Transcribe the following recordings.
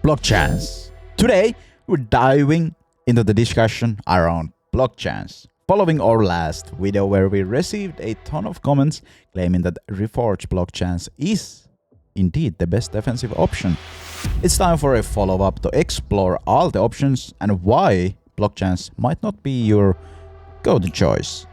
block chance. Today, we're diving into the discussion around block chance. Following our last video where we received a ton of comments claiming that Reforged block chance is indeed the best defensive option. It's time for a follow-up to explore all the options and why block chance might not be your go-to choice.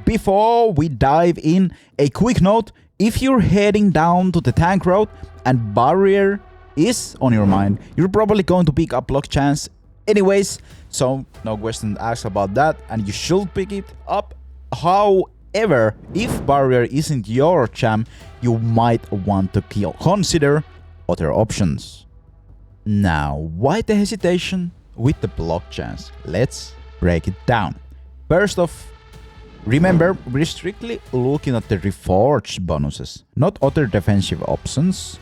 Before we dive in, a quick note: if you're heading down to the tank road and barrier is on your mind, you're probably going to pick up block chance anyways, so no question asked about that, and you should pick it up. However, if barrier isn't your jam, you might want to consider other options. Now, why the hesitation with the block chance? Let's break it down. First off, remember, we're strictly looking at the Reforged bonuses, not other defensive options.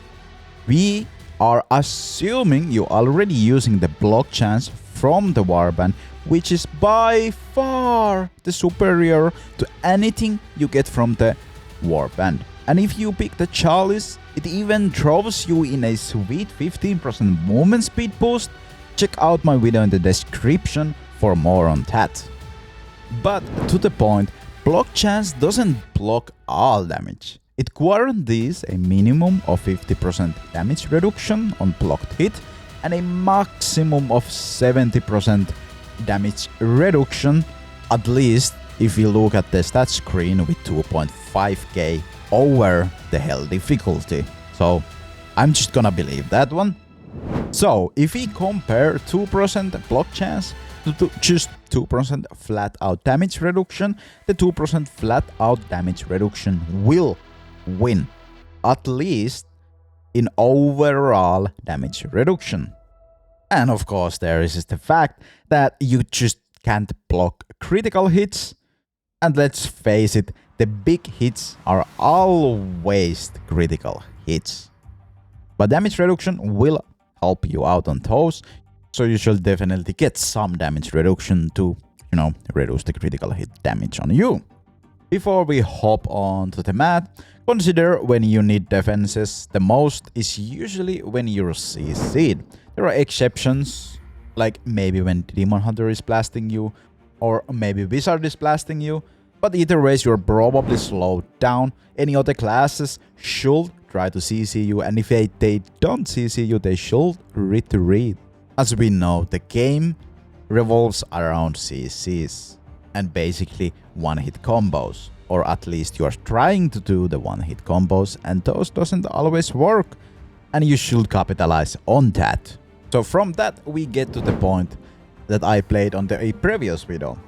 We are assuming you're already using the block chance from the warband, which is by far the superior to anything you get from the warband. And if you pick the chalice, it even throws you in a sweet 15% movement speed boost. Check out my video in the description for more on that. But to the point, block chance doesn't block all damage. It guarantees a minimum of 50% damage reduction on blocked hit and a maximum of 70% damage reduction, at least if you look at the stat screen with 2.5k over the hell difficulty. So I'm just gonna believe that one. So if we compare 2% block chance to just 2% flat out damage reduction, the 2% flat out damage reduction will win, at least in overall damage reduction. And of course, there is the fact that you just can't block critical hits. And let's face it, the big hits are always critical hits. But damage reduction will help you out on those, so you should definitely get some damage reduction to, reduce the critical hit damage on you. Before we hop on to the math, consider when you need defenses the most is usually when you're CC'd. There are exceptions, like maybe when Demon Hunter is blasting you, or maybe Wizard is blasting you, but either way you're probably slowed down. Any other classes should try to CC you, and if they don't CC you, they should retreat. As we know, the game revolves around CCs and basically one-hit combos, or at least you are trying to do the one-hit combos, and those doesn't always work, and you should capitalize on that. So from that we get to the point that I played on a previous video.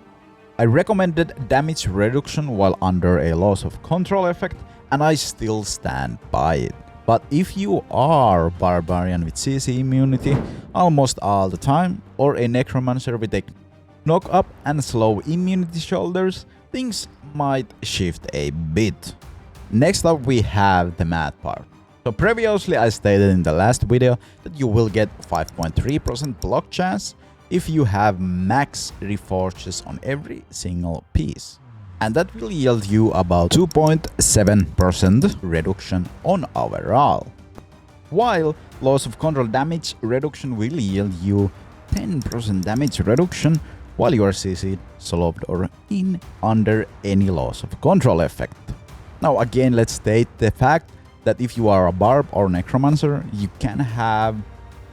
I recommended damage reduction while under a loss of control effect, and I still stand by it. But if you are barbarian with CC immunity almost all the time, or a necromancer with a knock up and slow immunity shoulders, things might shift a bit. Next up we have the math part. So previously I stated in the last video that you will get 5.3% block chance if you have max reforges on every single piece. And that will yield you about 2.7% reduction on overall. While loss of control damage reduction will yield you 10% damage reduction while you are CC'd, slowed, or in under any loss of control effect. Now again, let's state the fact that if you are a barb or necromancer, you can have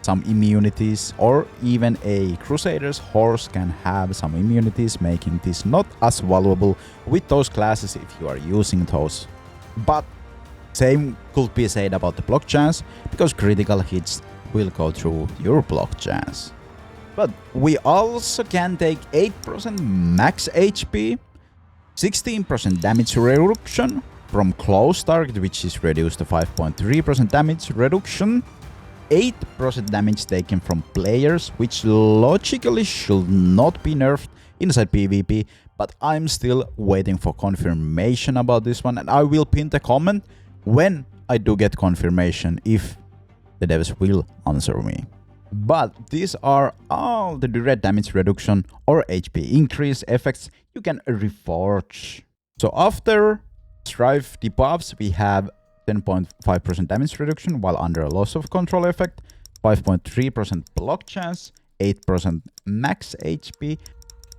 some immunities, or even a crusader's horse can have some immunities, making this not as valuable with those classes if you are using those. But same could be said about the block chance, because critical hits will go through your block chance. But we also can take 8% max HP, 16% damage reduction from close target, which is reduced to 5.3% damage reduction, 8% damage taken from players, which logically should not be nerfed inside PvP, but I'm still waiting for confirmation about this one, and I will pin the comment when I do get confirmation if the devs will answer me. But these are all the direct damage reduction or HP increase effects you can reforge. So after Strife debuffs, we have 10.5% damage reduction while under a loss of control effect, 5.3% block chance, 8% max HP,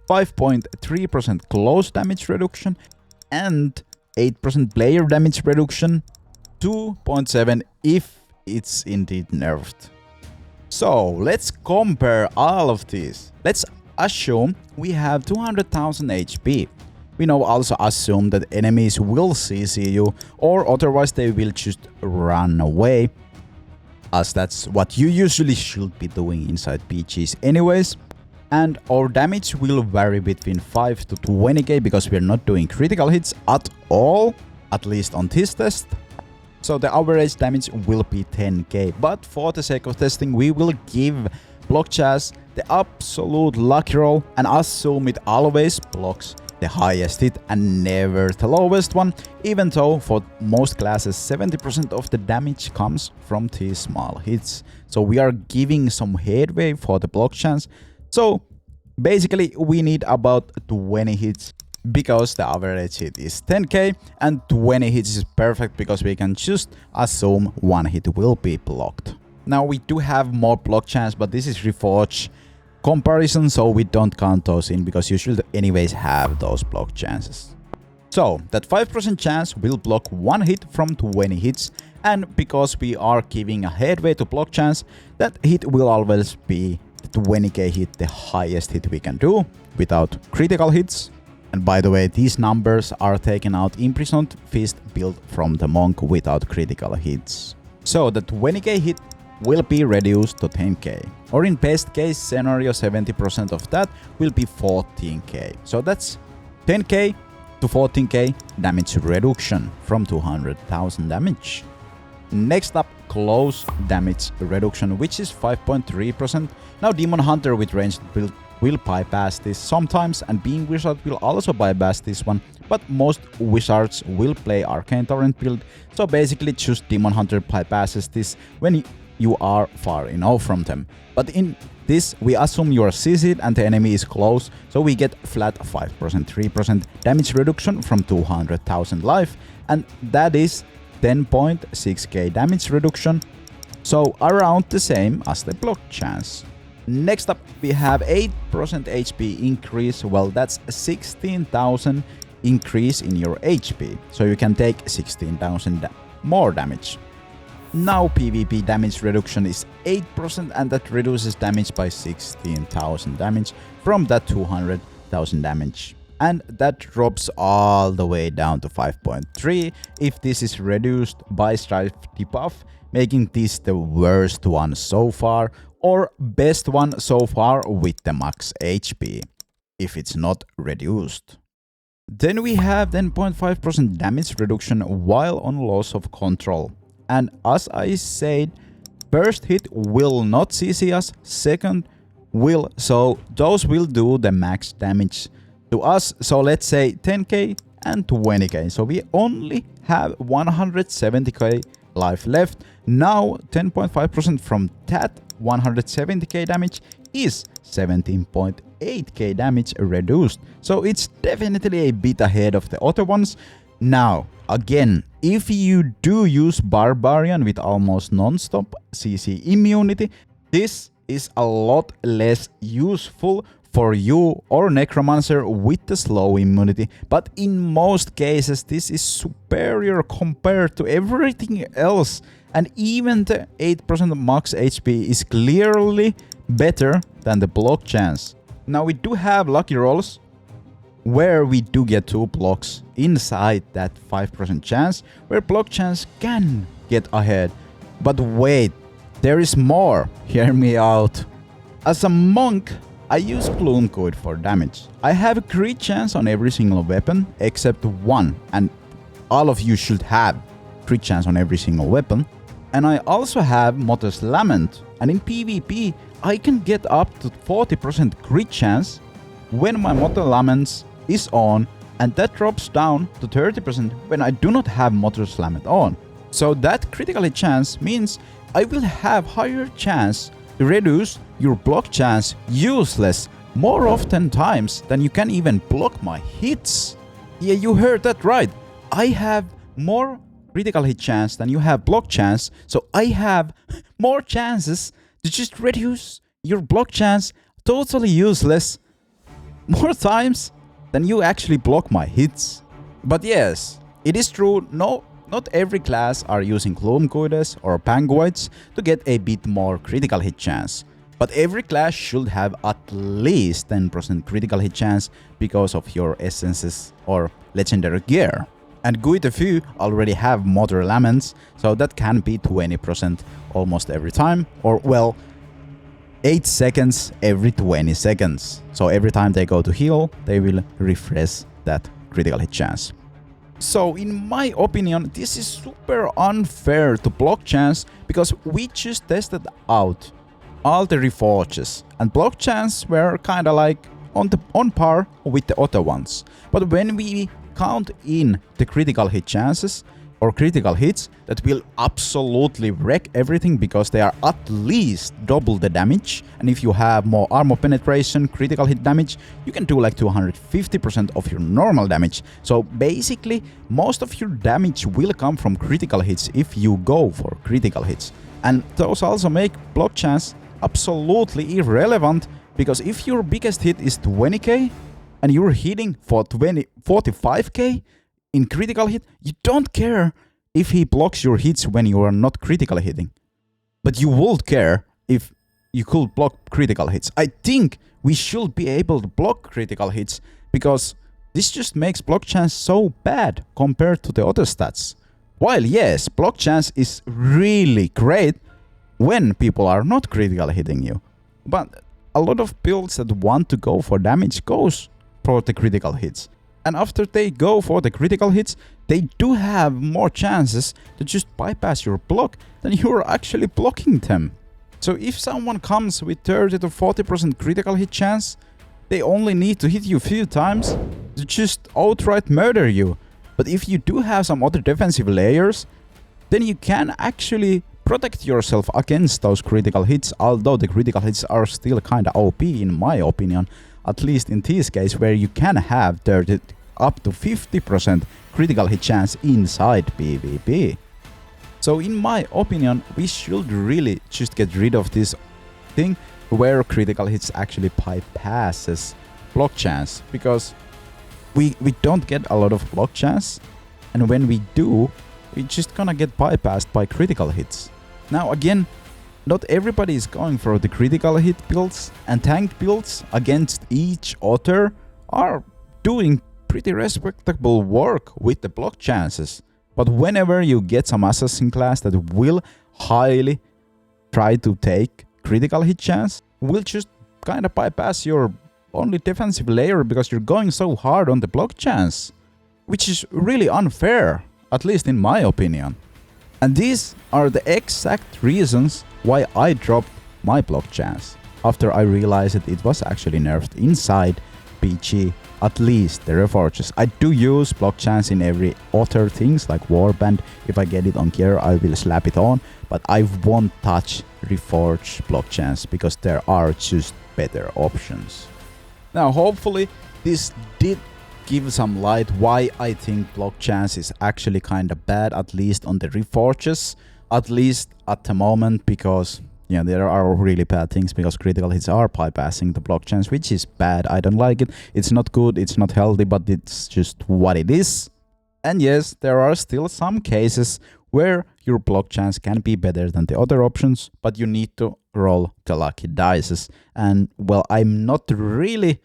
5.3% close damage reduction, and 8% player damage reduction, 2.7 if it's indeed nerfed. So let's compare all of these. Let's assume we have 200,000 HP. We now also assume that enemies will CC you, or otherwise they will just run away, as that's what you usually should be doing inside PGs anyways. And our damage will vary between 5 to 20k because we're not doing critical hits at all, at least on this test. So the average damage will be 10k, but for the sake of testing we will give block chance the absolute lucky roll and assume it always blocks the highest hit and never the lowest one, even though for most classes 70% of the damage comes from these small hits. So we are giving some headway for the block chance. So basically we need about 20 hits because the average hit is 10k, and 20 hits is perfect because we can just assume one hit will be blocked. Now we do have more block chance, but this is Reforge comparison, so we don't count those in because you should anyways have those block chances. So that 5% chance will block one hit from 20 hits, and because we are giving a headway to block chance, that hit will always be the 20k hit, the highest hit we can do without critical hits. And by the way, these numbers are taken out Imprisoned Fist build from the Monk without critical hits. So the 20k hit will be reduced to 10k, or in best case scenario 70% of that will be 14k. So that's 10k to 14k damage reduction from 200,000 damage. Next up, close damage reduction, which is 5.3%. Now Demon Hunter with ranged build will bypass this sometimes, and Being Wizard will also bypass this one, but most wizards will play Arcane Torrent build, so basically just Demon Hunter bypasses this when you are far enough from them. But in this, we assume you are CC'd and the enemy is close, so we get flat 5%, 3% damage reduction from 200,000 life, and that is 10.6k damage reduction, so around the same as the block chance. Next up, we have 8% HP increase. Well, that's 16,000 increase in your HP, so you can take 16,000 more damage. Now PvP damage reduction is 8%, and that reduces damage by 16,000 damage from that 200,000 damage. And that drops all the way down to 5.3 if this is reduced by Strife debuff, making this the worst one so far, or best one so far with the max HP, if it's not reduced. Then we have 10.5% damage reduction while on loss of control. And as I said, first hit will not CC us, second will, so those will do the max damage to us. So let's say 10k and 20k, so we only have 170k life left. Now 10.5% from that 170k damage is 17.8k damage reduced, so it's definitely a bit ahead of the other ones. Now again, if you do use Barbarian with almost non-stop CC immunity, this is a lot less useful for you or Necromancer with the slow immunity, but in most cases this is superior compared to everything else, and even the 8% max HP is clearly better than the block chance. Now we do have lucky rolls where we do get 2 blocks inside that 5% chance, where block chance can get ahead. But wait, there is more. Hear me out. As a monk, I use Gloom Code for damage. I have a crit chance on every single weapon except one, and all of you should have crit chance on every single weapon. And I also have Mother's Lament, and in PvP I can get up to 40% crit chance when my Mother's Lament is on, and that drops down to 30% when I do not have Mother's Lament on. So that critical hit chance means I will have higher chance to reduce your block chance useless more often times than you can even block my hits. Yeah, you heard that right. I have more critical hit chance than you have block chance, so I have more chances to just reduce your block chance totally useless more times than you actually block my hits. But yes, it is true, no, not every class are using Gloomguides or Pangoids to get a bit more critical hit chance. But every class should have at least 10% critical hit chance because of your essences or legendary gear. And quite a few already have motor laments, so that can be 20% almost every time, or well, 8 seconds every 20 seconds. So every time they go to heal, they will refresh that critical hit chance. So in my opinion, this is super unfair to block chance because we just tested out all the reforges and block chance were kinda like on par with the other ones. But when we count in the critical hit chances or critical hits, that will absolutely wreck everything because they are at least double the damage. And if you have more armor penetration, critical hit damage, you can do like 250% of your normal damage. So basically, most of your damage will come from critical hits if you go for critical hits. And those also make block chance absolutely irrelevant, because if your biggest hit is 20k and you're hitting for 45k in critical hit, you don't care if he blocks your hits when you are not critical hitting. But you would care if you could block critical hits. I think we should be able to block critical hits because this just makes block chance so bad compared to the other stats. While yes, block chance is really great when people are not critical hitting you. But a lot of builds that want to go for damage goes for the critical hits. And after they go for the critical hits, they do have more chances to just bypass your block than you're actually blocking them. So if someone comes with 30 to 40% critical hit chance, they only need to hit you a few times to just outright murder you. But if you do have some other defensive layers, then you can actually protect yourself against those critical hits, although the critical hits are still kinda OP in my opinion, at least in this case where you can have 30 up to 50% critical hit chance inside PvP. So in my opinion, we should really just get rid of this thing where critical hits actually bypasses block chance, because we don't get a lot of block chance, and when we do, we're just gonna get bypassed by critical hits. Now again, not everybody is going for the critical hit builds, and tanked builds against each other are doing pretty respectable work with the block chances. But whenever you get some assassin class that will highly try to take critical hit chance, will just kind of bypass your only defensive layer because you're going so hard on the block chance, which is really unfair, at least in my opinion. And these are the exact reasons why I dropped my block chance after I realized that it was actually nerfed inside PG, at least the reforges. I do use block chance in every other things like warband. If I get it on gear, I will slap it on, but I won't touch reforge block chance because there are just better options. Now hopefully this did give some light why I think block chance is actually kinda bad, at least on the reforges, at least at the moment, because yeah, there are really bad things because critical hits are bypassing the block chance, which is bad. I don't like it. It's not good, it's not healthy, but it's just what it is. And yes, there are still some cases where your block chance can be better than the other options, but you need to roll the lucky dices. And well, I'm not really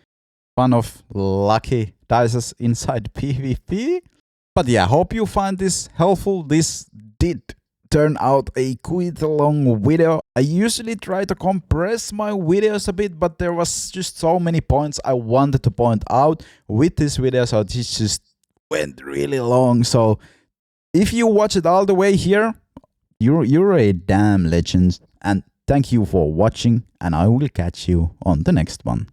fan of lucky dices inside PvP. But yeah, hope you find this helpful. This did turn out a quite long video. I usually try to compress my videos a bit, but there was just so many points I wanted to point out with this video, so this just went really long. So if you watch it all the way here, you're a damn legend, and thank you for watching, and I will catch you on the next one.